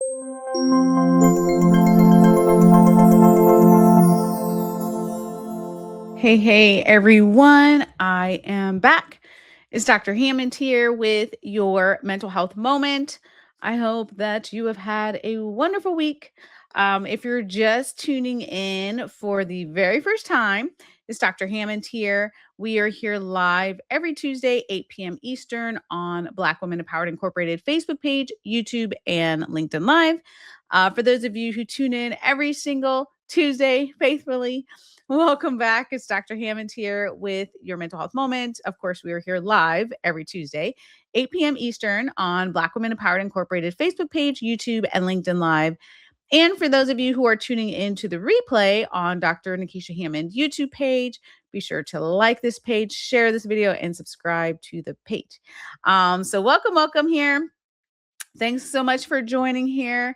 Hey, hey, everyone. I am back. It's Dr. Hammond here with your mental health moment. I hope that you have had a wonderful week. If you're just tuning in for the very first time, it's Dr. Hammond here. We are here live every Tuesday, 8 p.m. Eastern on Black Women Empowered Incorporated Facebook page, YouTube, and LinkedIn Live. For those of you who tune in every single Tuesday faithfully, welcome back. It's Dr. Hammond here with your mental health moment. Of course, we are here live every Tuesday, 8 p.m. Eastern on Black Women Empowered Incorporated Facebook page, YouTube, and LinkedIn Live. And for those of you who are tuning into the replay on Dr. Nekeshia Hammond YouTube page, be sure to like this page, share this video, and subscribe to the page. So welcome here. Thanks so much for joining here.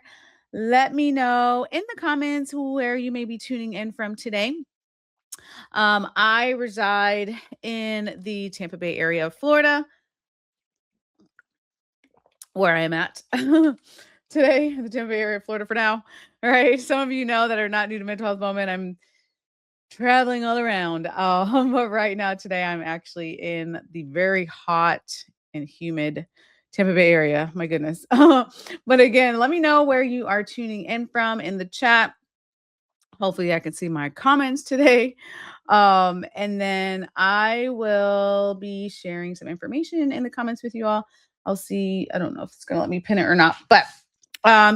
Let me know in the comments where you may be tuning in from today. I reside in the Tampa Bay area of Florida, where I am at today, the Tampa Bay area of Florida for now. All right. Some of you know that are not new to Mental Health Moment. I'm traveling all around. But right now, today, I'm actually in the very hot and humid Tampa Bay area. My goodness. But again, let me know where you are tuning in from in the chat. Hopefully I can see my comments today. And then I will be sharing some information in the comments with you all. I'll see. I don't know if it's going to let me pin it or not, but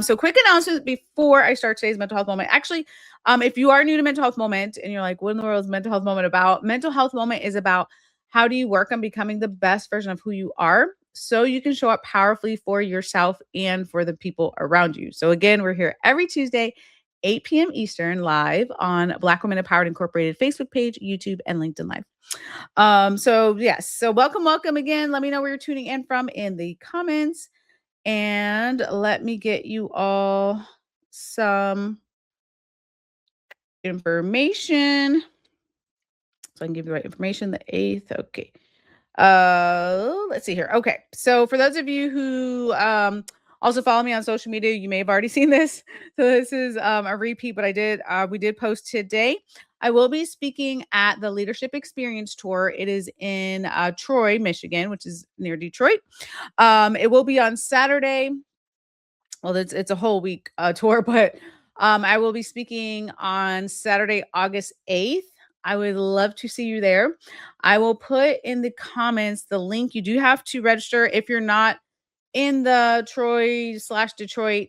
so quick announcement before I start today's mental health moment. Actually, if you are new to mental health moment and you're like, what in the world is mental health moment about? Mental health moment is about how do you work on becoming the best version of who you are so you can show up powerfully for yourself and for the people around you. So again, we're here every Tuesday, 8 p.m. Eastern, live on Black Women Empowered Incorporated Facebook page, YouTube, and LinkedIn Live. So yes, so welcome again. Let me know where you're tuning in from in the comments. And let me get you all some information. So I can give you the right information. The 8th. Okay. Let's see here. Okay. So for those of you who also follow me on social media, you may have already seen this. So this is a repeat, but we did post today. I will be speaking at the Leadership Experience Tour. It is in Troy, Michigan, which is near Detroit. It will be on Saturday. Well, it's a whole week tour, but I will be speaking on Saturday, August 8th. I would love to see you there. I will put in the comments the link. You do have to register if you're not in the Troy/Detroit,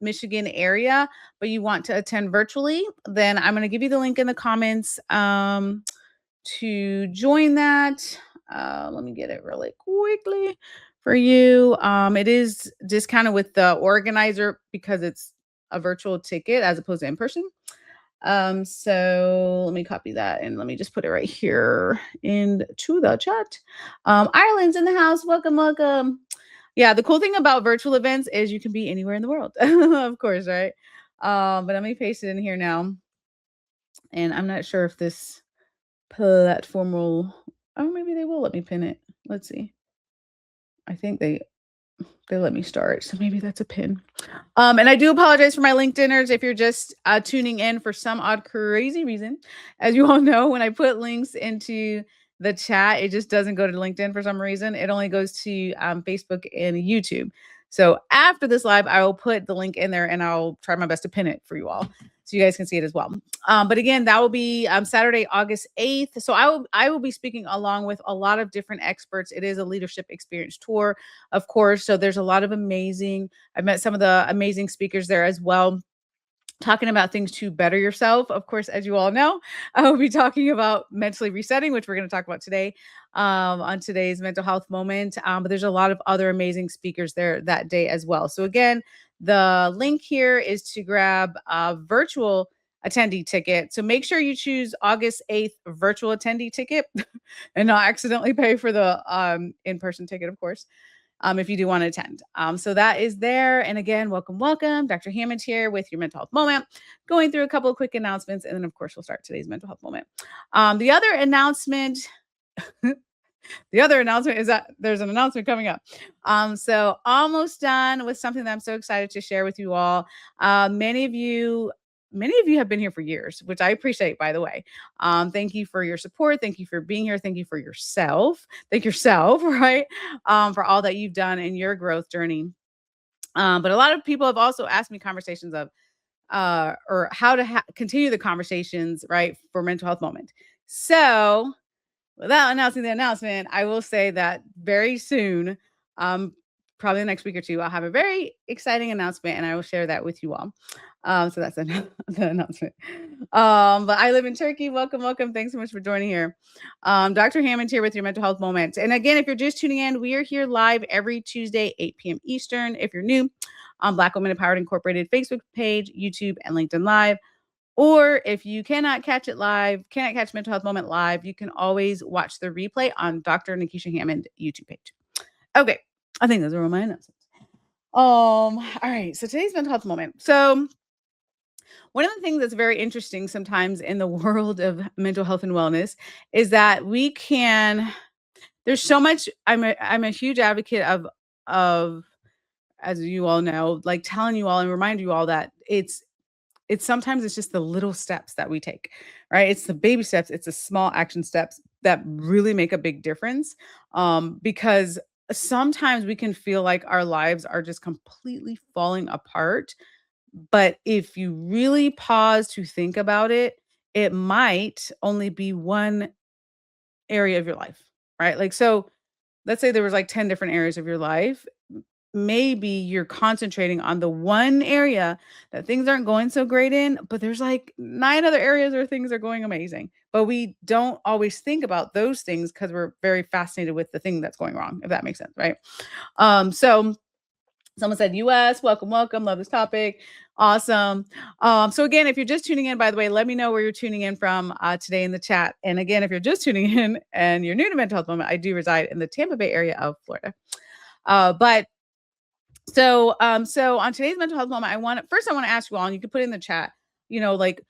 Michigan area, but you want to attend virtually, then I'm going to give you the link in the comments to join that. Let me get it really quickly for you. It is discounted with the organizer because it's a virtual ticket as opposed to in person. So let me copy that and let me just put it right here into the chat. Ireland's in the house. Welcome. Yeah, the cool thing about virtual events is you can be anywhere in the world, of course, right? But let me paste it in here now. And I'm not sure if this platform will, oh, maybe they will let me pin it. Let's see. I think they let me start. So maybe that's a pin. And I do apologize for my LinkedIners if you're just tuning in for some odd, crazy reason. As you all know, when I put links into the chat, it just doesn't go to LinkedIn for some reason. It only goes to Facebook and YouTube. So after this live, I will put the link in there and I'll try my best to pin it for you all so you guys can see it as well. But again, that will be Saturday, August 8th. So I will be speaking along with a lot of different experts. It is a leadership experience tour, of course. So there's a lot of I've met some of the amazing speakers there as well, talking about things to better yourself. Of course, as you all know, I will be talking about mentally resetting, which we're going to talk about today on today's mental health moment. But there's a lot of other amazing speakers there that day as well. So again, the link here is to grab a virtual attendee ticket. So make sure you choose August 8th virtual attendee ticket and not accidentally pay for the in-person ticket, of course. If you do want to attend. So that is there. And again, welcome. Dr. Hammond here with your mental health moment, going through a couple of quick announcements. And then, of course, we'll start today's mental health moment. The other announcement The other announcement is that there's an announcement coming up. So almost done with something that I'm so excited to share with you all. Many of you have been here for years, which I appreciate, by the way. Thank you for your support. Thank you for being here. Thank you for yourself. Thank yourself, right? For all that you've done in your growth journey. But a lot of people have also asked me conversations of or how to continue the conversations, right, for mental health moment. So without announcing the announcement, I will say that very soon, um, probably the next week or two, I'll have a very exciting announcement, and I will share that with you all. So that's the announcement. But I live in Turkey. Welcome, welcome. Thanks so much for joining here. Dr. Hammond here with your mental health moment. And again, if you're just tuning in, we are here live every Tuesday, 8 p.m. Eastern. If you're new, on Black Women Empowered Incorporated Facebook page, YouTube, and LinkedIn Live. Or if you cannot catch it live, cannot catch Mental Health Moment live, you can always watch the replay on Dr. Nekeshia Hammond YouTube page. Okay, I think those are all my announcements. All right, so today's mental health moment. So one of the things that's very interesting sometimes in the world of mental health and wellness is that we can. There's so much. I'm a huge advocate of, as you all know, like telling you all and remind you all that it's sometimes it's just the little steps that we take, right? It's the baby steps, it's the small action steps that really make a big difference. Because sometimes we can feel like our lives are just completely falling apart. But if you really pause to think about it, it might only be one area of your life, right? Like, so let's say there was like 10 different areas of your life. Maybe you're concentrating on the one area that things aren't going so great in, but there's like 9 other areas where things are going amazing. But we don't always think about those things because we're very fascinated with the thing that's going wrong, if that makes sense, right? So someone said US, welcome, welcome. Love this topic. Awesome. So again, if you're just tuning in, by the way, let me know where you're tuning in from today in the chat. And again, if you're just tuning in and you're new to Mental Health Moment, I do reside in the Tampa Bay area of Florida. So on today's mental health moment, I want to ask you all, and you can put in the chat, like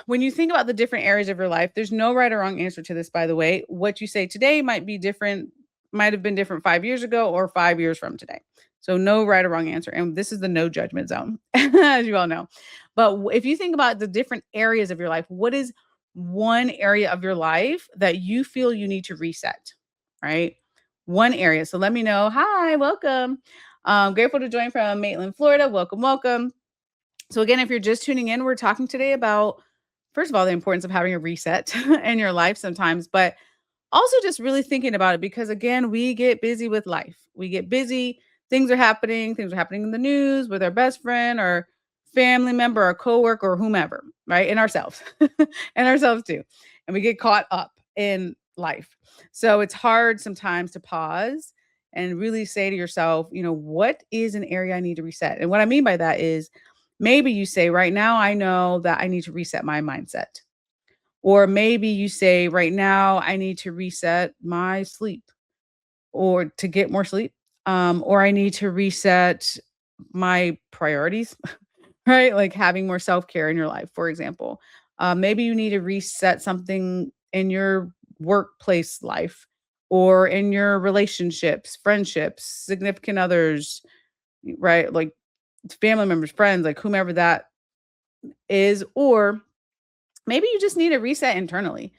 when you think about the different areas of your life, there's no right or wrong answer to this, by the way. What you say today might be different, might have been different 5 years ago or 5 years from today. So no right or wrong answer. And this is the no judgment zone, as you all know. But if you think about the different areas of your life, what is one area of your life that you feel you need to reset, right? One area. So let me know. Hi, welcome. Grateful to join from Maitland, Florida. Welcome, welcome. So again, if you're just tuning in, we're talking today about, first of all, the importance of having a reset in your life sometimes, but also just really thinking about it because again, we get busy with life. We get busy, things are happening in the news with our best friend or family member or coworker or whomever, right? And ourselves. And ourselves too. And we get caught up in life. So it's hard sometimes to pause and really say to yourself, what is an area I need to reset? And what I mean by that is maybe you say, right now, I know that I need to reset my mindset. Or maybe you say, right now, I need to reset my sleep or to get more sleep. Or I need to reset my priorities, right? Like having more self care in your life, for example. Maybe you need to reset something in your workplace life or in your relationships, friendships, significant others, right? Like family members, friends, like whomever that is. Or maybe you just need a reset internally,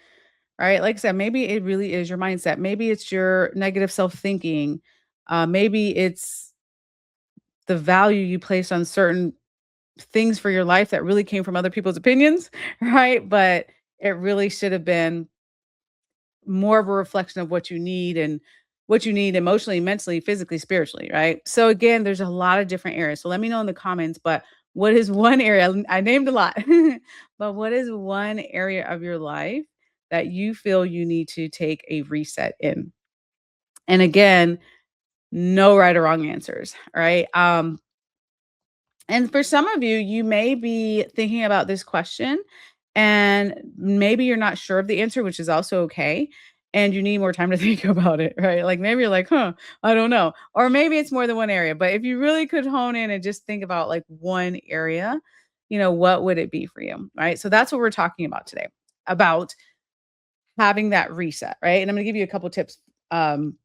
right? Like I said, maybe it really is your mindset. Maybe it's your negative self thinking. Maybe it's the value you place on certain things for your life that really came from other people's opinions, right? But it really should have been more of a reflection of what you need and what you need emotionally, mentally, physically, spiritually, right? So again, there's a lot of different areas. So let me know in the comments, but what is one area? I named a lot, but what is one area of your life that you feel you need to take a reset in? And again, no right or wrong answers, right? And for some of you, you may be thinking about this question and maybe you're not sure of the answer, which is also okay. And you need more time to think about it, right? Like maybe you're like, I don't know. Or maybe it's more than one area. But if you really could hone in and just think about like one area, what would it be for you? Right. So that's what we're talking about today, about having that reset, right? And I'm going to give you a couple tips um,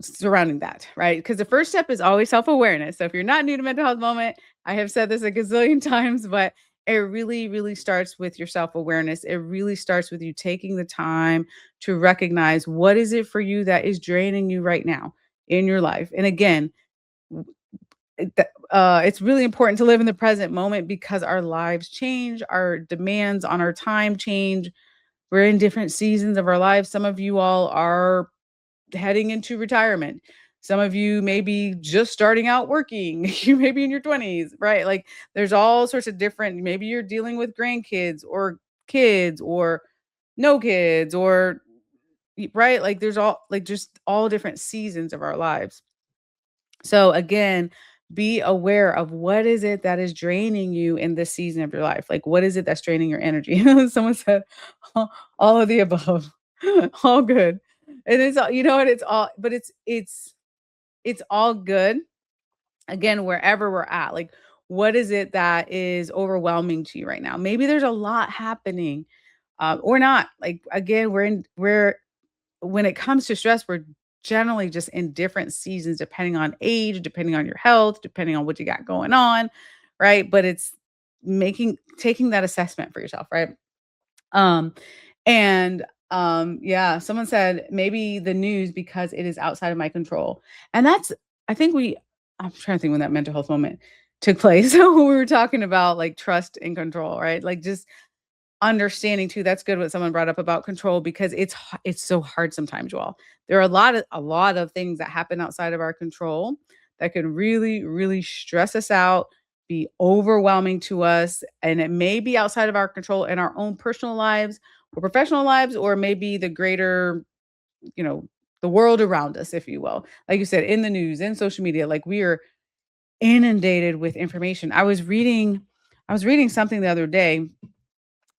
surrounding that, right? Because the first step is always self-awareness. So if you're not new to mental health moment, I have said this a gazillion times, but it really, really starts with your self-awareness. It really starts with you taking the time to recognize what is it for you that is draining you right now in your life. And again, it's really important to live in the present moment because our lives change, our demands on our time change. We're in different seasons of our lives. Some of you all are heading into retirement. Some of you may be just starting out working. You may be in your 20s, right? Like there's all sorts of different, maybe you're dealing with grandkids or kids or no kids or right? Like there's all like just all different seasons of our lives. So again, be aware of what is it that is draining you in this season of your life. Like what is it that's draining your energy? Someone said all of the above. All good. And it's all, you know what, it's all, but it's all good. Again, wherever we're at, like what is it that is overwhelming to you right now? Maybe there's a lot happening, or not. Like again, we're when it comes to stress, we're generally just in different seasons depending on age, depending on your health, depending on what you got going on, right? But it's making taking that assessment for yourself, right? Um and yeah, someone said maybe the news because it is outside of my control. And that's I think we I'm trying to think when that mental health moment took place. So we were talking about like trust and control, right? Like just understanding too, that's good what someone brought up about control because it's so hard sometimes, you all. There are a lot of things that happen outside of our control that can really, really stress us out, be overwhelming to us, and it may be outside of our control in our own personal lives or professional lives, or maybe the greater, you know, the world around us, if you will. Like you said, in the news, in social media, like we are inundated with information. I was reading something the other day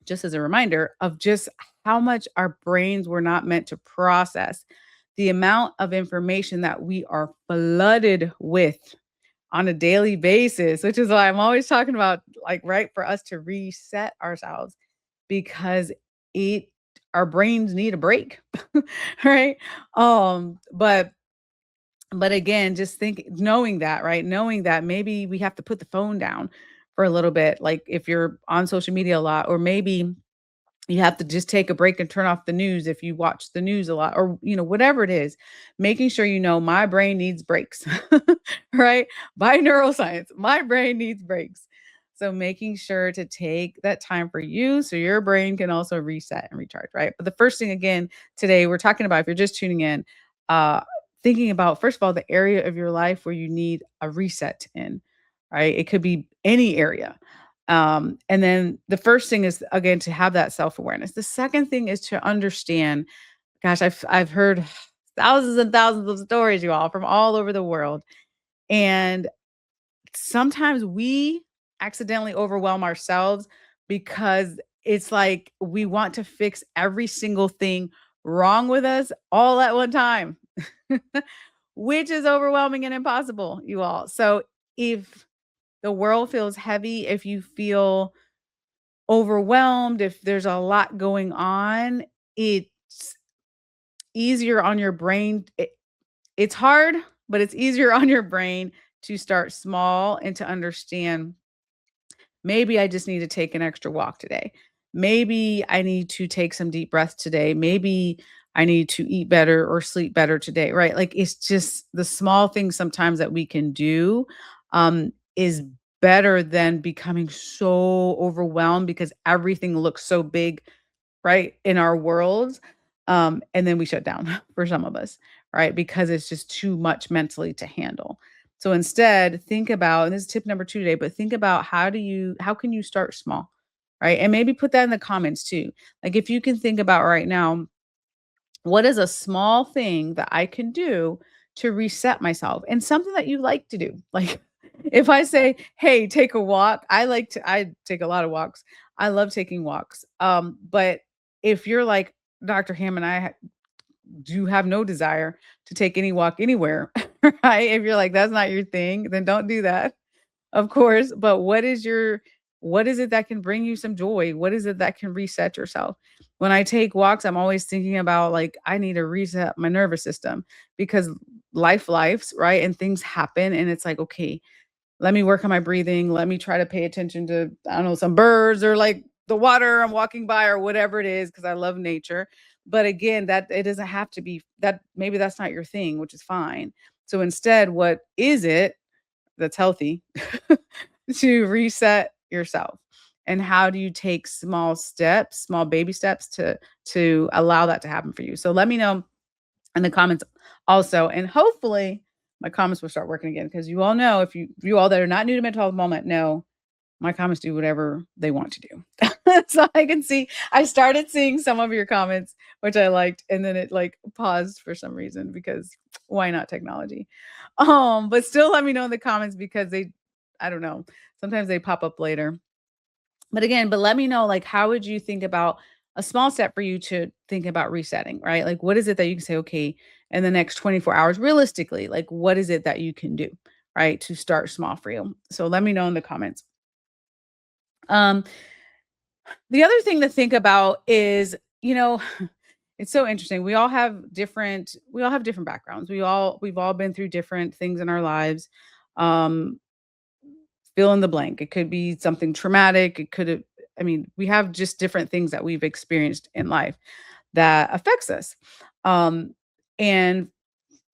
just as a reminder of just how much our brains were not meant to process the amount of information that we are flooded with on a daily basis, which is why I'm always talking about like right for us to reset ourselves because it our brains need a break. Right? But again, just think knowing that, right? Knowing that maybe we have to put the phone down for a little bit, like if you're on social media a lot, or maybe you have to just take a break and turn off the news if you watch the news a lot or, whatever it is, making sure my brain needs breaks, right? By neuroscience, my brain needs breaks. So making sure to take that time for you so your brain can also reset and recharge, right? But the first thing again today we're talking about, if you're just tuning in, uh thinking about first of all the area of your life where you need a reset in, right? It could be any area. And then the first thing is again to have that self-awareness. The second thing is to understand, gosh, I've heard thousands and thousands of stories, you all, from all over the world. And sometimes we accidentally overwhelm ourselves because it's like we want to fix every single thing wrong with us all at one time, which is overwhelming and impossible, you all. So if the world feels heavy, if you feel overwhelmed, if there's a lot going on, it's easier on your brain. It's hard, but it's easier on your brain to start small and to understand maybe I just need to take an extra walk today. Maybe I need to take some deep breaths today. Maybe I need to eat better or sleep better today, right? Like it's just the small things sometimes that we can do is better than becoming so overwhelmed because everything looks so big, right, in our worlds. And then we shut down for some of us, right? Because it's just too much mentally to handle. So instead, think about, and this is tip number 2 today, but think about how can you start small, right? And maybe put that in the comments too. Like if you can think about right now, what is a small thing that I can do to reset myself and something that you like to do? Like if I say, "Hey, take a walk." I take a lot of walks. I love taking walks. But if you're like Dr. Hammond, do have no desire to take any walk anywhere, right? If you're like that's not your thing, then don't do that. Of course, but what is it that can bring you some joy? What is it that can reset yourself? When I take walks, I'm always thinking about like I need to reset my nervous system because lives, right? And things happen and it's like, okay, let me work on my breathing. Let me try to pay attention to, I don't know, some birds or like the water I'm walking by or whatever it is, because I love nature. But again, that it doesn't have to be that, maybe that's not your thing, which is fine. So instead, what is it that's healthy to reset yourself? And how do you take small steps, small baby steps to allow that to happen for you? So let me know in the comments also. And hopefully my comments will start working again because you all know, if you all that are not new to mental health moment know my comments do whatever they want to do. So I can see I started seeing some of your comments, which I liked, and then it like paused for some reason because why not technology? But still let me know in the comments because they, I don't know, sometimes they pop up later. But again, but let me know, like, how would you think about a small step for you to think about resetting, right? Like, what is it that you can say, okay, in the next 24 hours, realistically, like, what is it that you can do, right, to start small for you? So let me know in the comments. Um, the other thing to think about is, it's so interesting. We all have different backgrounds. We've all been through different things in our lives. Um, fill in the blank. It could be something traumatic. It could have, I mean, we have just different things that we've experienced in life that affects us. Um, and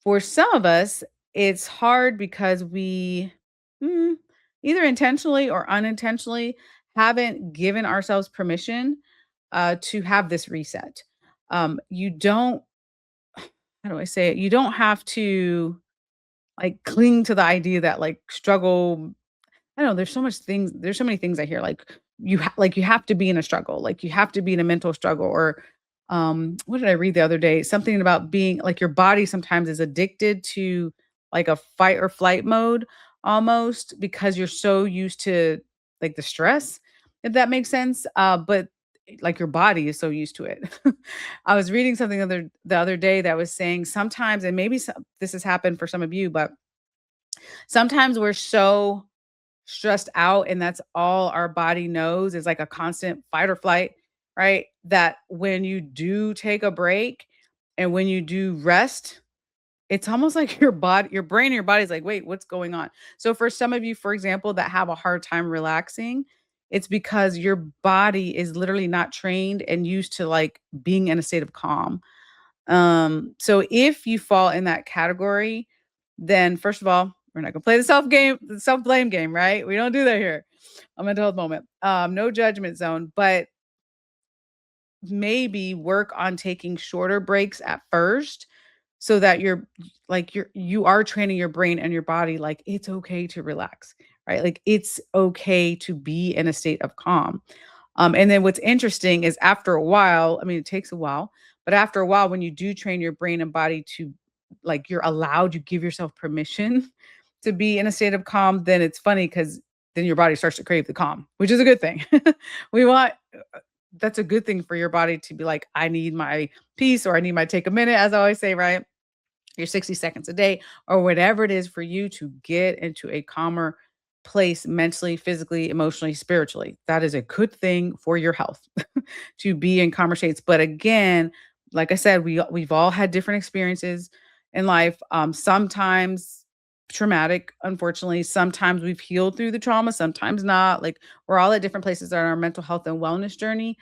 for some of us, it's hard because we mm, either intentionally or unintentionally haven't given ourselves permission to have this reset. You don't, how do I say it? You don't have to like cling to the idea that like struggle, I don't know, there's so many things I hear, like, you have to be in a struggle, like, you have to be in a mental struggle or, what did I read the other day? Something about being like, your body sometimes is addicted to, like, a fight or flight mode almost because you're so used to, like, the stress, if that makes sense, but, like, your body is so used to it. I was reading something the other day that was saying sometimes, and maybe this has happened for some of you, but sometimes we're so stressed out and that's all our body knows is like a constant fight or flight, right? That when you do take a break and when you do rest, it's almost like your brain and your body's like, wait, what's going on? So for some of you, for example, that have a hard time relaxing, it's because your body is literally not trained and used to like being in a state of calm. So if you fall in that category, then first of all, we're not gonna play the self-blame game, right? We don't do that here. A mental health moment. No judgment zone, but maybe work on taking shorter breaks at first so that you are training your brain and your body like it's okay to relax, right? Like it's okay to be in a state of calm. And then what's interesting is after a while, I mean, it takes a while, but after a while, when you do train your brain and body to like you give yourself permission to be in a state of calm, then it's funny because then your body starts to crave the calm, which is a good thing. we want That's a good thing for your body to be like, I need my peace or I need my take a minute, as I always say, right? Your 60 seconds a day or whatever it is for you to get into a calmer place mentally, physically, emotionally, spiritually. That is a good thing for your health to be in calmer states. But again, like I said, we've all had different experiences in life. Sometimes traumatic, unfortunately. Sometimes we've healed through the trauma, sometimes not. Like we're all at different places on our mental health and wellness journey.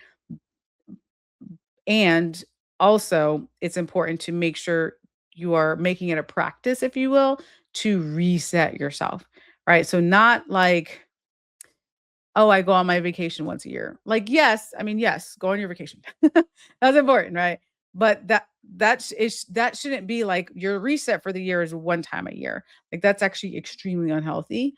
And also, it's important to make sure you are making it a practice, if you will, to reset yourself, right? So, not like, oh, I go on my vacation once a year. Like, yes, I mean, yes, go on your vacation. That's important, right? But that shouldn't be like your reset for the year is one time a year. Like that's actually extremely unhealthy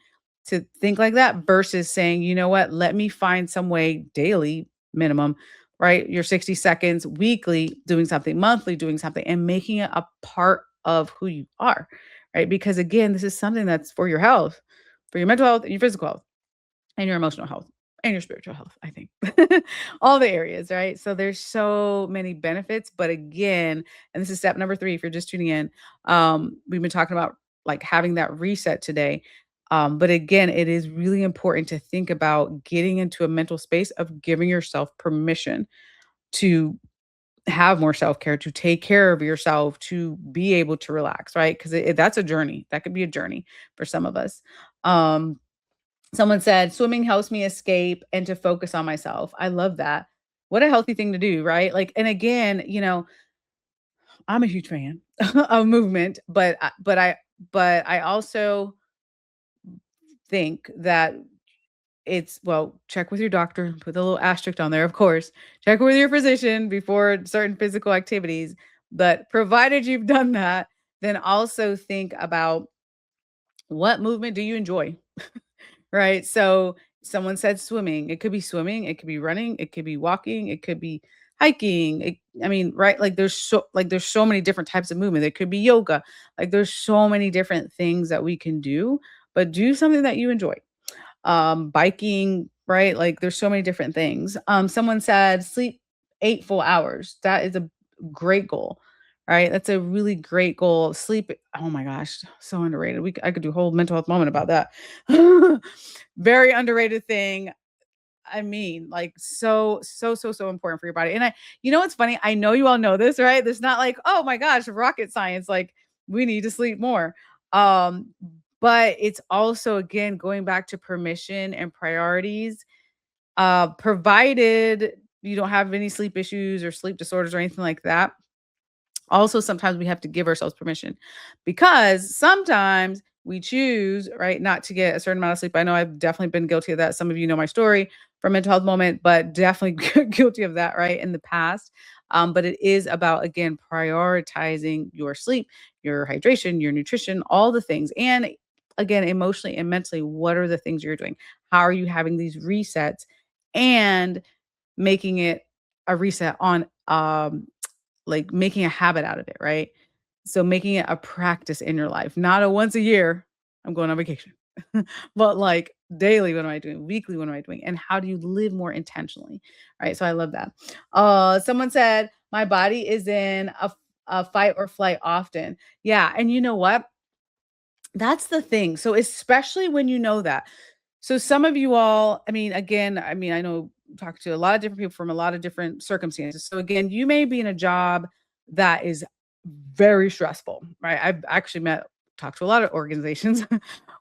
to think like that versus saying, you know what, let me find some way daily minimum, right? Your 60 seconds weekly, doing something monthly, doing something and making it a part of who you are, right? Because again, this is something that's for your health, for your mental health and your physical health and your emotional health and your spiritual health, I think. All the areas, right? So there's so many benefits, but again, and this is step number 3 if you're just tuning in, we've been talking about like having that reset today. But again, it is really important to think about getting into a mental space of giving yourself permission to have more self-care, to take care of yourself, to be able to relax, right? Because that's a journey. That could be a journey for some of us. Um, Someone said, swimming helps me escape and to focus on myself. I love that. What a healthy thing to do, right? Like, and again, I'm a huge fan of movement, but I also think that it's well, check with your doctor, put a little asterisk on there, of course. Check with your physician before certain physical activities. But provided you've done that, then also think about what movement do you enjoy? Right? So someone said swimming. It could be swimming, it could be running, it could be walking, it could be hiking. I mean, right? There's so many different types of movement. There could be yoga. Like there's so many different things that we can do, but do something that you enjoy. Biking, right? Like there's so many different things. Someone said sleep 8 full hours. That is a great goal. Right? That's a really great goal. Sleep, oh my gosh, so underrated. I could do a whole mental health moment about that. Very underrated thing. I mean, like so important for your body. And what's funny? I know you all know this, right? It's not like, oh my gosh, rocket science. Like we need to sleep more. Um, but it's also again going back to permission and priorities. Provided you don't have any sleep issues or sleep disorders or anything like that, also sometimes we have to give ourselves permission because sometimes we choose right not to get a certain amount of sleep. I know I've definitely been guilty of that. Some of you know my story from mental health moment, but definitely guilty of that right in the past. But it is about again prioritizing your sleep, your hydration, your nutrition, all the things. And again, emotionally and mentally, what are the things you're doing? How are you having these resets and making it a reset on like making a habit out of it, right? So making it a practice in your life, not a once a year, I'm going on vacation, but like daily, what am I doing? Weekly, what am I doing? And how do you live more intentionally? Right. So I love that. Someone said, my body is in a fight or flight often. Yeah. And you know what? That's the thing. So especially when you know that. So some of you all, I mean, again, I know talk to a lot of different people from a lot of different circumstances. So again, you may be in a job that is very stressful, right? I've actually talked to a lot of organizations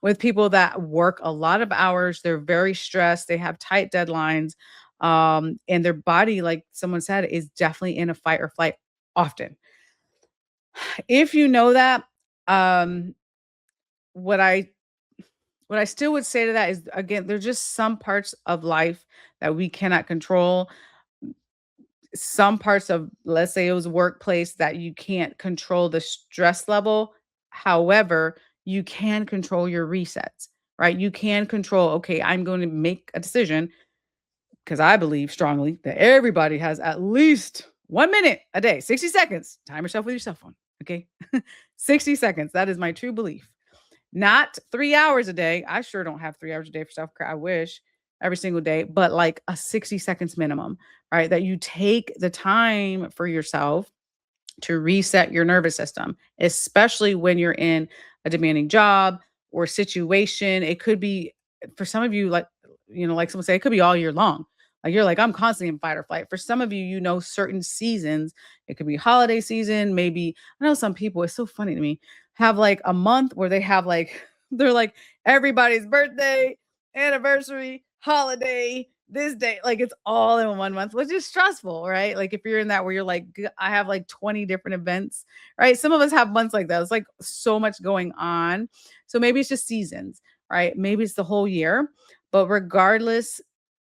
with people that work a lot of hours. They're very stressed. They have tight deadlines. And their body, like someone said, is definitely in a fight or flight often. If you know that, um, what I what I still would say to that is again, there's just some parts of life that we cannot control. Some parts of, let's say it was a workplace that you can't control the stress level. However, you can control your resets, right? You can control, okay, I'm going to make a decision because I believe strongly that everybody has at least 1 minute a day, 60 seconds. Time yourself with your cell phone. Okay. 60 seconds. That is my true belief. Not 3 hours a day. I sure don't have 3 hours a day for self-care. I wish every single day, but like a 60 seconds minimum, right? That you take the time for yourself to reset your nervous system, especially when you're in a demanding job or situation. It could be for some of you, like someone say, it could be all year long. Like you're like, I'm constantly in fight or flight. For some of you, certain seasons, it could be holiday season. Maybe I know some people, it's so funny to me, have like a month where they have like, they're like everybody's birthday, anniversary, holiday, this day, like it's all in 1 month, which is stressful, right? Like if you're in that where you're like, I have like 20 different events, right? Some of us have months like that. It's like so much going on. So maybe it's just seasons, right? Maybe it's the whole year. But regardless,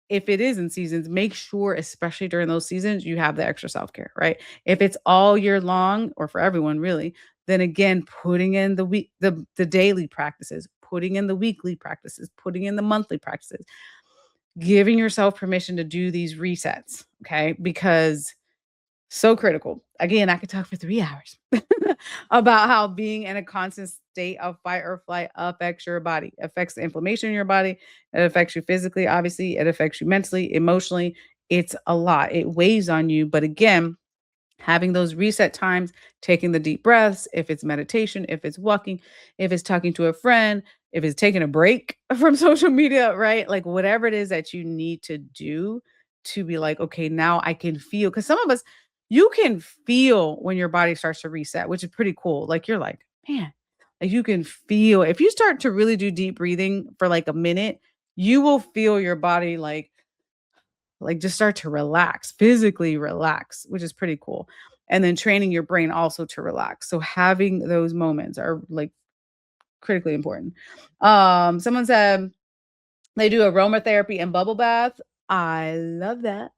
if it is in seasons, make sure, especially during those seasons, you have the extra self care, right? If it's all year long or for everyone really, then again, putting in the daily practices, putting in the weekly practices, putting in the monthly practices, giving yourself permission to do these resets, okay? Because so critical. Again, I could talk for 3 hours about how being in a constant state of fight or flight affects your body, affects the inflammation in your body. It affects you physically, obviously. It affects you mentally, emotionally. It's a lot. It weighs on you. But again, having those reset times, taking the deep breaths, if it's meditation, if it's walking, if it's talking to a friend, if it's taking a break from social media, right? Like whatever it is that you need to do to be like, okay, now I can feel, because some of us, you can feel when your body starts to reset, which is pretty cool. Like you're like, man, like you can feel if you start to really do deep breathing for like a minute, you will feel your body like just start to relax, physically relax, which is pretty cool. And then training your brain also to relax. So having those moments are like critically important. Someone said they do aromatherapy and bubble bath. I love that.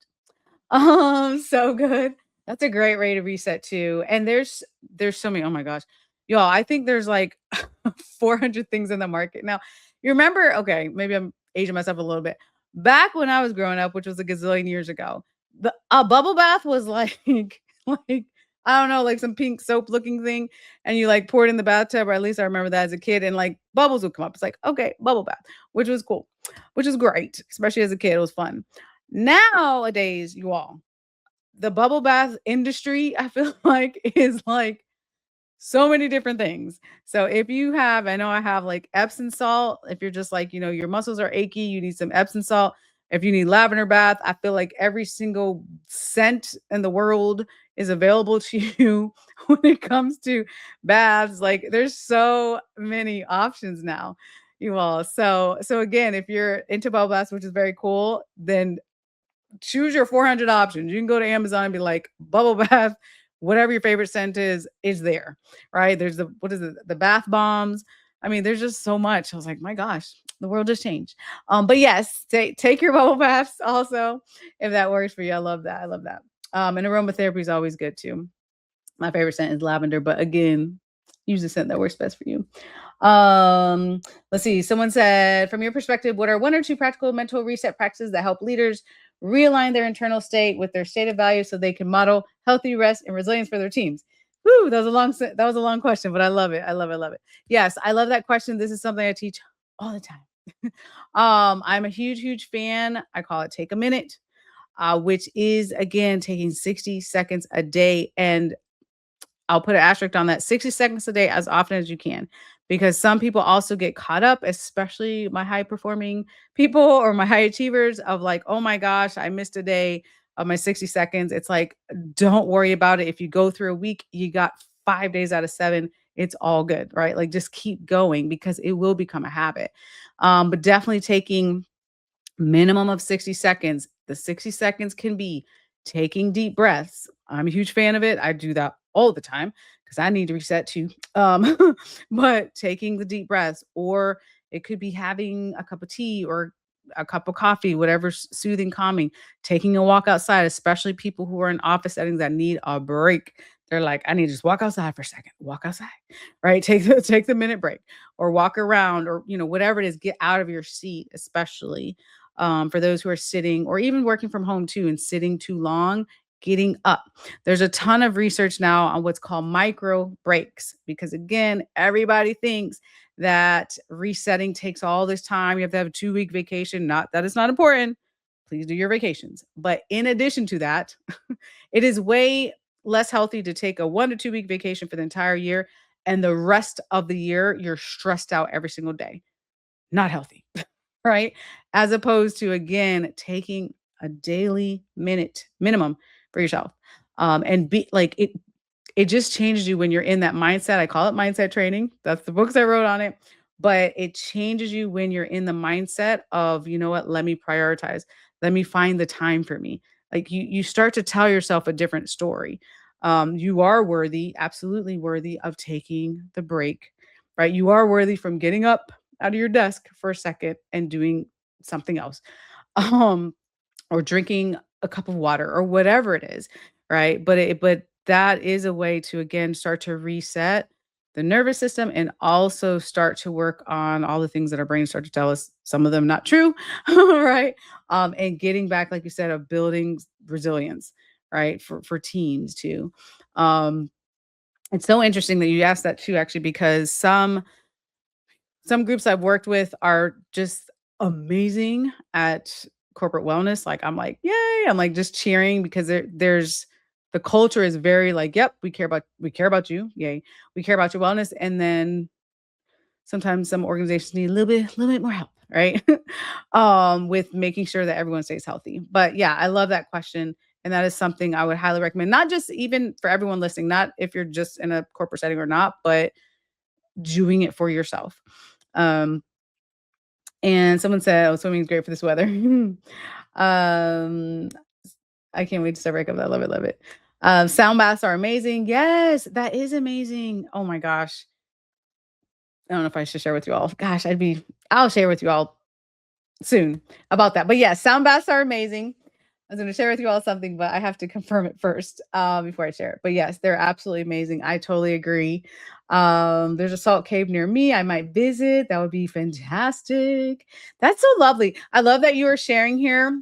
So good. That's a great way to reset too. And there's so many. Oh my gosh. Y'all, I think there's like 400 things in the market now. You remember, okay, maybe I'm aging myself a little bit. Back when I was growing up, which was a gazillion years ago, the a bubble bath was like like I don't know, like some pink soap looking thing, and you like pour it in the bathtub, or at least I remember that as a kid, and like bubbles would come up. It's like, okay, bubble bath, which was cool, which is great, especially as a kid. It was fun. Nowadays, you all, the bubble bath industry, I feel like, is like so many different things. So if you have, I know I have like Epsom salt. If you're just like, your muscles are achy, you need some Epsom salt. If you need lavender bath, I feel like every single scent in the world is available to you when it comes to baths. Like there's so many options now, you all. So again, if you're into bubble baths, which is very cool, then choose your 400 options. You can go to Amazon and be like, bubble bath, whatever your favorite scent is there, right? There's what is it? The bath bombs. I mean, there's just so much. I was like, my gosh, the world just changed. But yes, take your bubble baths also if that works for you. I love that. I love that. And aromatherapy is always good too. My favorite scent is lavender, but again, use the scent that works best for you. Let's see. Someone said, from your perspective, what are one or two practical mental reset practices that help leaders realign their internal state with their state of value so they can model healthy rest and resilience for their teams? Whew, that was a long question, but I love it. I love it. I love it. Yes, I love that question. This is something I teach all the time. I'm a huge, huge fan. I call it take a minute, which is again taking 60 seconds a day. And I'll put an asterisk on that, 60 seconds a day as often as you can, because some people also get caught up, especially my high performing people or my high achievers, of like, oh my gosh, I missed a day of my 60 seconds. It's like, don't worry about it. If you go through a week, you got 5 days out of 7. It's all good, right? Like just keep going because it will become a habit. But definitely taking minimum of 60 seconds. The 60 seconds can be taking deep breaths. I'm a huge fan of it. I do that all the time because I need to reset too. But taking the deep breaths, or it could be having a cup of tea or a cup of coffee, whatever's soothing, calming, taking a walk outside, especially people who are in office settings that need a break. They're like, I need to just walk outside for a second, walk outside, right? Take the minute break or walk around, or whatever it is, get out of your seat, especially for those who are sitting or even working from home too and sitting too long, getting up. There's a ton of research now on what's called micro breaks, because again, everybody thinks that resetting takes all this time. You have to have a 2-week vacation. Not that it's not important. Please do your vacations. But in addition to that, it is way less healthy to take a 1 to 2 week vacation for the entire year. And the rest of the year, you're stressed out every single day. Not healthy. Right? As opposed to, again, taking a daily minute minimum for yourself. And be like it just changes you when you're in that mindset. I call it mindset training. That's the books I wrote on it. But it changes you when you're in the mindset of, you know what, let me prioritize. Let me find the time for me. Like you start to tell yourself a different story. You are worthy, absolutely worthy of taking the break, right? You are worthy from getting up out of your desk for a second and doing something else. Um, or drinking a cup of water or whatever it is, right? But that is a way to again start to reset the nervous system and also start to work on all the things that our brains start to tell us, some of them not true, right? And getting back, like you said, of building resilience, right? For teams too. Um, it's so interesting that you asked that too, actually, because some groups I've worked with are just amazing at corporate wellness. Like, I'm like, "Yay." I'm, like, just cheering because there's the culture is very like, "Yep, we care about you. Yay. We care about your wellness." And then sometimes some organizations need a little bit more help. right? With making sure that everyone stays healthy. But yeah, I love that question. And that is something I would highly recommend, not just even for everyone listening, not if you're just in a corporate setting or not, but doing it for yourself. Um, and someone said, "Oh, swimming is great for this weather." um, I can't wait to start break up. I love it, love it. Sound baths are amazing. Yes, that is amazing. Oh my gosh. I don't know if I should share with you all. Gosh, I'll share with you all soon about that. But yeah, sound baths are amazing. I was going to share with you all something, but I have to confirm it first before I share it. But yes, they're absolutely amazing. I totally agree. There's a salt cave near me. I might visit. That would be fantastic. That's so lovely. I love that you are sharing here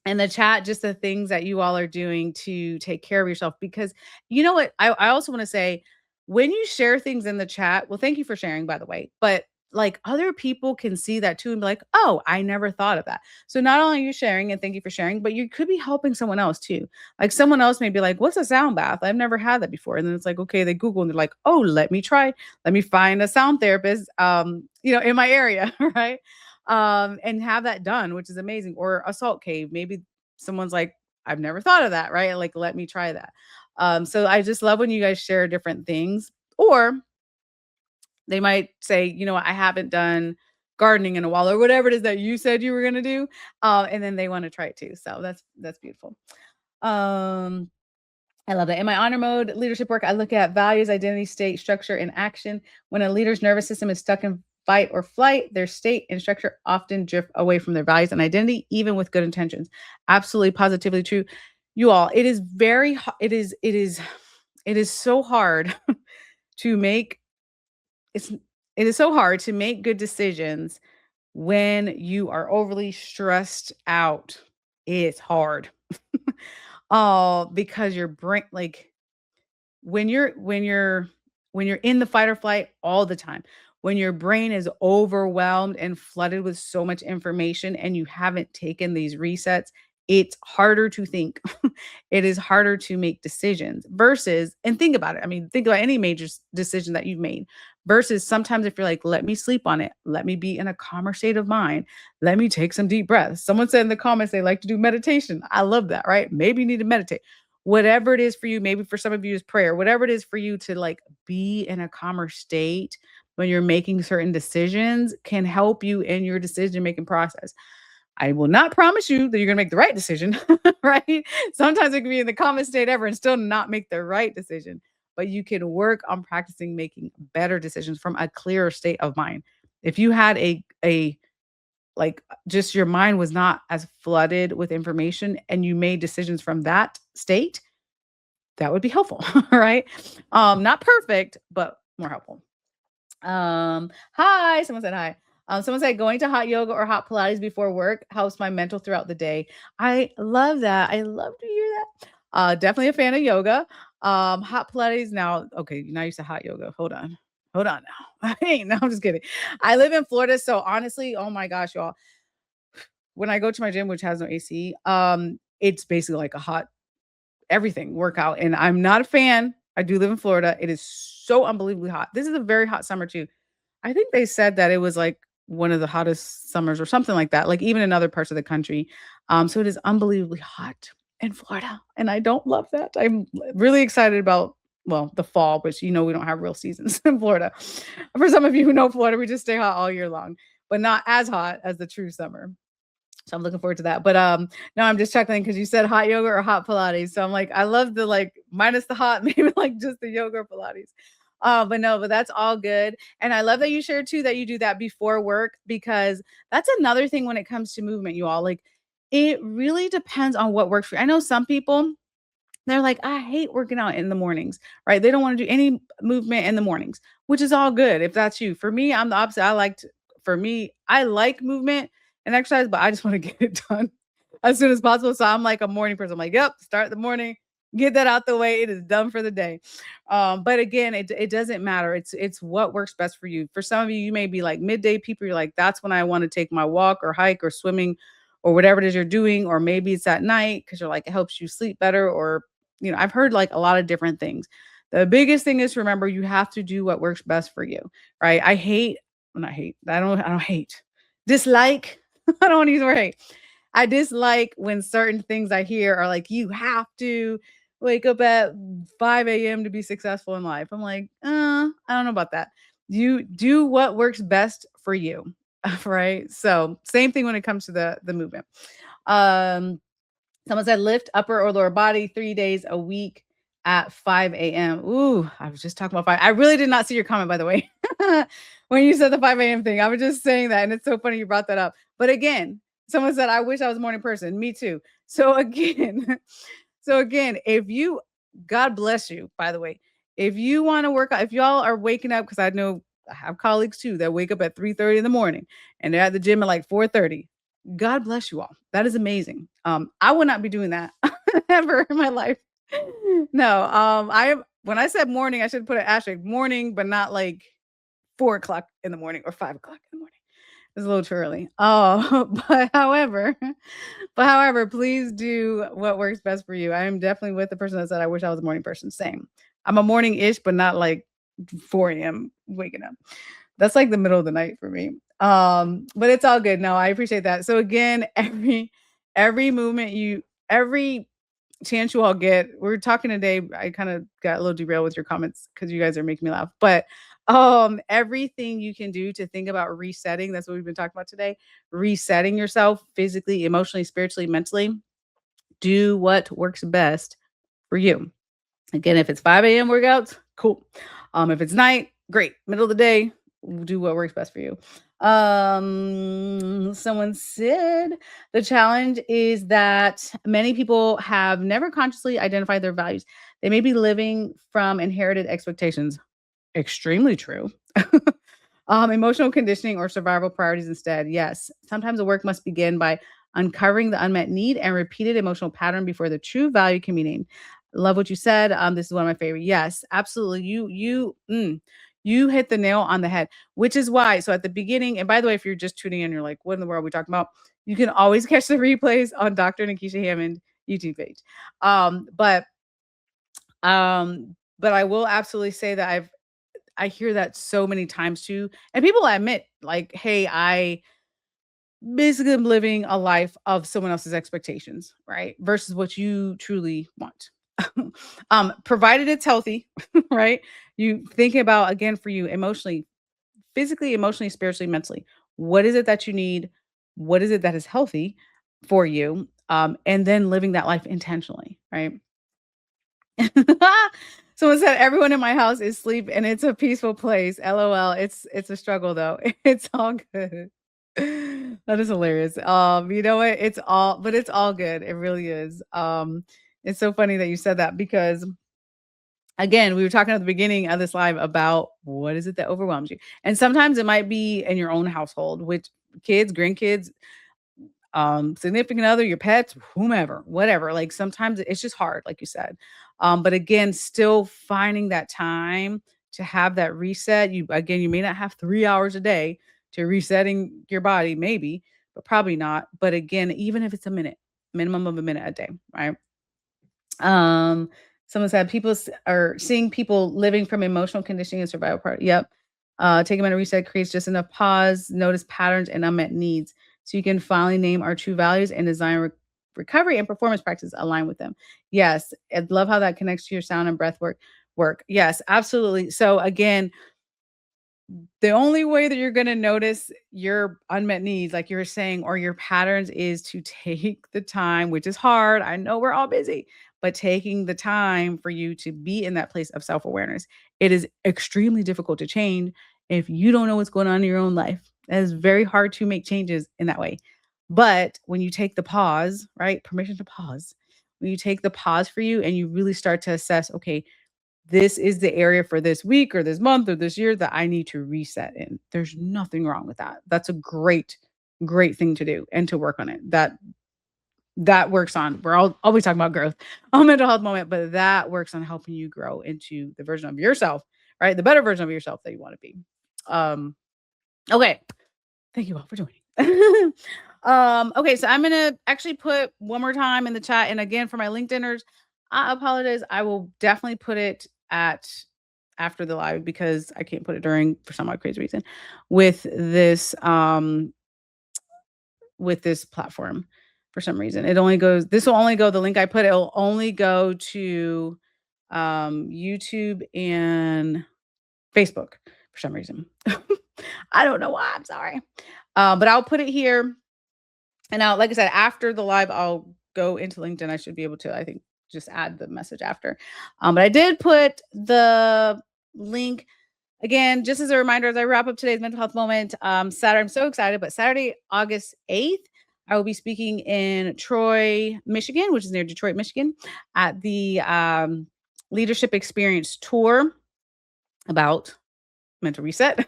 in the chat just the things that you all are doing to take care of yourself, because you know what, I also want to say, when you share things in the chat, well, thank you for sharing, by the way, but like other people can see that too and be like, oh, I never thought of that. So not only are you sharing, and thank you for sharing, but you could be helping someone else too. Like someone else may be like, what's a sound bath? I've never had that before. And then it's like, okay, they Google and they're like, oh, let me find a sound therapist in my area. Right. And have that done, which is amazing. Or a salt cave. Maybe someone's like, I've never thought of that, right? Like, let me try that. So I just love when you guys share different things. Or they might say, you know what, I haven't done gardening in a while, or whatever it is that you said you were gonna do. And then they want to try it too. So that's beautiful. Um, I love that. In my honor mode leadership work, I look at values, identity, state, structure, and action. When a leader's nervous system is stuck in fight or flight, their state and structure often drift away from their values and identity, even with good intentions. Absolutely, positively true. You all, it is very, it is so hard to make. It's it is so hard to make good decisions when you are overly stressed out. It's hard. Because your brain, like, when you're in the fight or flight all the time, when your brain is overwhelmed and flooded with so much information and you haven't taken these resets, it's harder to think. It is harder to make decisions versus, and think about it. I mean, think about any major decision that you've made versus sometimes if you're like, let me sleep on it, let me be in a calmer state of mind, let me take some deep breaths. Someone said in the comments they like to do meditation. I love that, right? Maybe you need to meditate. Whatever it is for you, maybe for some of you is prayer, whatever it is for you to like be in a calmer state when you're making certain decisions can help you in your decision making process. I will not promise you that you're going to make the right decision, right? Sometimes it can be in the calmest state ever and still not make the right decision, but you can work on practicing making better decisions from a clearer state of mind. If you had a like just your mind was not as flooded with information and you made decisions from that state, that would be helpful, right? Not perfect, but more helpful. Hi, someone said hi. Someone said going to hot yoga or hot Pilates before work helps my mental throughout the day. I love that. I love to hear that. Definitely a fan of yoga. Hot Pilates now. Okay, now you said hot yoga. Hold on now. Hey, no, I'm just kidding. I live in Florida, so honestly, oh my gosh, y'all. When I go to my gym, which has no AC, it's basically like a hot everything workout, and I'm not a fan. I do live in Florida. It is so unbelievably hot. This is a very hot summer too. I think they said that it was like one of the hottest summers or something like that, like even in other parts of the country. So it is unbelievably hot in Florida, and I don't love that. I'm really excited about, well, the fall, which we don't have real seasons in Florida. For some of you who know Florida, we just stay hot all year long, but not as hot as the true summer. So I'm looking forward to that. But no, I'm just chuckling because you said hot yoga or hot Pilates. So I'm like, I love the like minus the hot, maybe like just the yoga or Pilates. But no, but that's all good. And I love that you shared too that you do that before work, because that's another thing when it comes to movement, you all. Like, it really depends on what works for you. I know some people, they're like, I hate working out in the mornings, right? They don't want to do any movement in the mornings, which is all good if that's you. For me, I'm the opposite. For me, I like movement and exercise, but I just want to get it done as soon as possible. So I'm like a morning person. I'm like, yep, start the morning, get that out the way. It is done for the day. But again, it doesn't matter. It's what works best for you. For some of you, you may be like midday people. You're like, that's when I want to take my walk or hike or swimming or whatever it is you're doing. Or maybe it's at night because you're like, it helps you sleep better. Or I've heard like a lot of different things. The biggest thing is, remember, you have to do what works best for you, right? I don't hate. dislike. I don't want to use the word hate. I dislike when certain things I hear are like, you have to wake up at 5 a.m. to be successful in life. I'm like, I don't know about that. You do what works best for you. Right. So same thing when it comes to the movement. Um, Someone said lift upper or lower body 3 days a week at 5 a.m. Ooh, I was just talking about five. I really did not see your comment, by the way, when you said the 5 a.m. thing. I was just saying that. And it's so funny you brought that up. But again, someone said, I wish I was a morning person. Me too. So again, so again, if you, God bless you, by the way, if you want to work out, if y'all are waking up, because I know I have colleagues too that wake up at 3:30 in the morning and they're at the gym at like 4:30. God bless you all. That is amazing. I would not be doing that ever in my life. No, I am when I said morning, I should put an asterisk morning, but not like 4 o'clock in the morning or 5 o'clock in the morning. It's a little too early. Oh, but however, please do what works best for you. I am definitely with the person that said I wish I was a morning person. Same. I'm a morning-ish, but not like 4 a.m. waking up. That's like the middle of the night for me. But it's all good. No, I appreciate that. So again, every movement every chance you all get, we're talking today. I kind of got a little derailed with your comments because you guys are making me laugh. But everything you can do to think about resetting, that's what we've been talking about today. Resetting yourself physically, emotionally, spiritually, mentally. Do what works best for you. Again, if it's 5 a.m. workouts, cool. If it's night, great. Middle of the day, do what works best for you. Someone said the challenge is that many people have never consciously identified their values. They may be living from inherited expectations. Extremely true. Emotional conditioning or survival priorities instead. Yes. Sometimes the work must begin by uncovering the unmet need and repeated emotional pattern before the true value can be named. Love what you said. This is one of my favorite. Yes, absolutely. You hit the nail on the head, which is why. So at the beginning, and by the way, if you're just tuning in, you're like, what in the world are we talking about? You can always catch the replays on Dr. Nekeshia Hammond YouTube page. But but I will absolutely say that I hear that so many times too. And people admit, like, hey, I basically am living a life of someone else's expectations, right? Versus what you truly want. Provided it's healthy, right? You think about again for you emotionally, physically, emotionally, spiritually, mentally. What is it that you need? What is it that is healthy for you? And then living that life intentionally, right? Someone said everyone in my house is asleep and it's a peaceful place. LOL. It's a struggle though. It's all good. That is hilarious. You know what? It's all good. It really is. It's so funny that you said that because again, we were talking at the beginning of this live about what is it that overwhelms you. And sometimes it might be in your own household, which kids, grandkids, significant other, your pets, whomever, whatever. Like sometimes it's just hard, like you said. But again, still finding that time to have that reset. You may not have 3 hours a day to resetting your body, maybe, but probably not. But again, even if it's a minute, minimum of a minute a day, right? Um, Someone said are seeing people living from emotional conditioning and survival part. Yep. Take a minute reset creates just enough pause, notice patterns and unmet needs. So you can finally name our true values and design recovery and performance practices align with them. Yes. I love how that connects to your sound and breath work. Yes, absolutely. So again, the only way that you're gonna notice your unmet needs, like you were saying, or your patterns is to take the time, which is hard. I know we're all busy, but taking the time for you to be in that place of self-awareness. It is extremely difficult to change if you don't know what's going on in your own life. It is very hard to make changes in that way. But when you take the pause, right? Permission to pause. When you take the pause for you and you really start to assess, okay, this is the area for this week or this month or this year that I need to reset in. There's nothing wrong with that. That's a great thing to do and to work on it. That works on. We're all always talking about growth on mental health moment, but that works on helping you grow into the version of yourself, right? The better version of yourself that you want to be. Um, okay. Thank you all for joining. Okay, so I'm gonna actually put one more time in the chat. And again, for my LinkedIners, I apologize. I will definitely put it at after the live because I can't put it during for some odd crazy reason with this with this platform for some reason. It only goes this will only go the link I put, it'll only go to, YouTube and Facebook for some reason. I don't know why, I'm sorry. But I'll put it here, and now, like I said, after the live, I'll go into LinkedIn. I should be able to, I think, just add the message after. But I did put the link again, just as a reminder, as I wrap up today's mental health moment. Saturday, I'm so excited, but Saturday, August 8th, I will be speaking in Troy, Michigan, which is near Detroit, Michigan, at the Leadership Experience Tour about mental reset,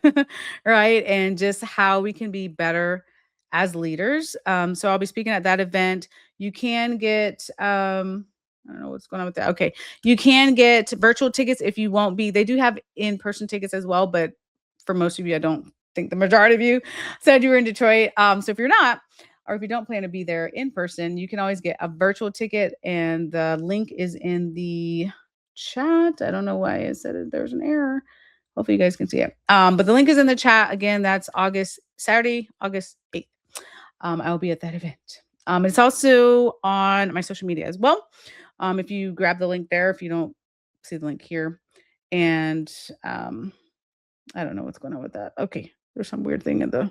right? And just how we can be better as leaders. So I'll be speaking at that event. You can get, I don't know what's going on with that. Okay. You can get virtual tickets if you won't be. They do have in-person tickets as well, but for most of you, I don't think the majority of you said you were in Detroit. So if you're not, or if you don't plan to be there in person, you can always get a virtual ticket, and the link is in the chat. I don't know why it said there's an error. Hopefully you guys can see it. But the link is in the chat. Again, that's Saturday, August 8th. I will be at that event. It's also on my social media as well. If you grab the link there, if you don't see the link here. And I don't know what's going on with that. Okay, there's some weird thing in the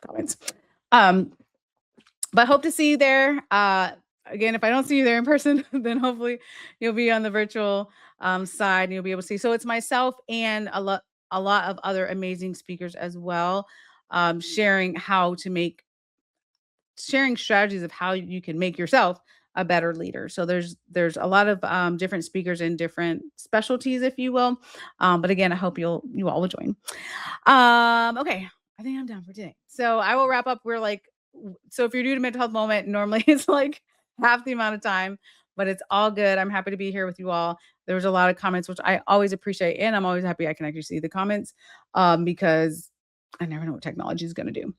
comments. But hope to see you there. Again, if I don't see you there in person, then hopefully you'll be on the virtual side and you'll be able to see. So it's myself and a lot of other amazing speakers as well, sharing strategies of how you can make yourself a better leader. So there's a lot of different speakers in different specialties, if you will. But again, I hope you all will join. Okay, I think I'm done for today. So I will wrap up. So if you're new to mental health moment, normally it's like half the amount of time, but it's all good. I'm happy to be here with you all. There was a lot of comments, which I always appreciate, and I'm always happy I can actually see the comments, because I never know what technology is going to do.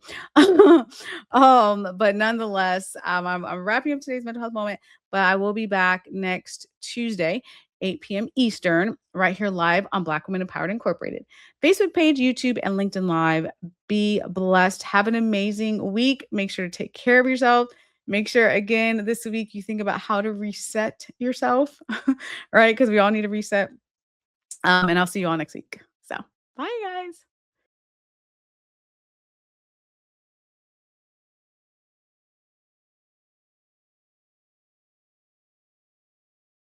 But nonetheless, I'm wrapping up today's mental health moment, but I will be back next Tuesday, 8 p.m. Eastern, right here live on Black Women Empowered Incorporated. Facebook page, YouTube, and LinkedIn Live. Be blessed. Have an amazing week. Make sure to take care of yourself. Make sure, again, this week you think about how to reset yourself, right? Because we all need to reset. And I'll see you all next week. So bye, guys.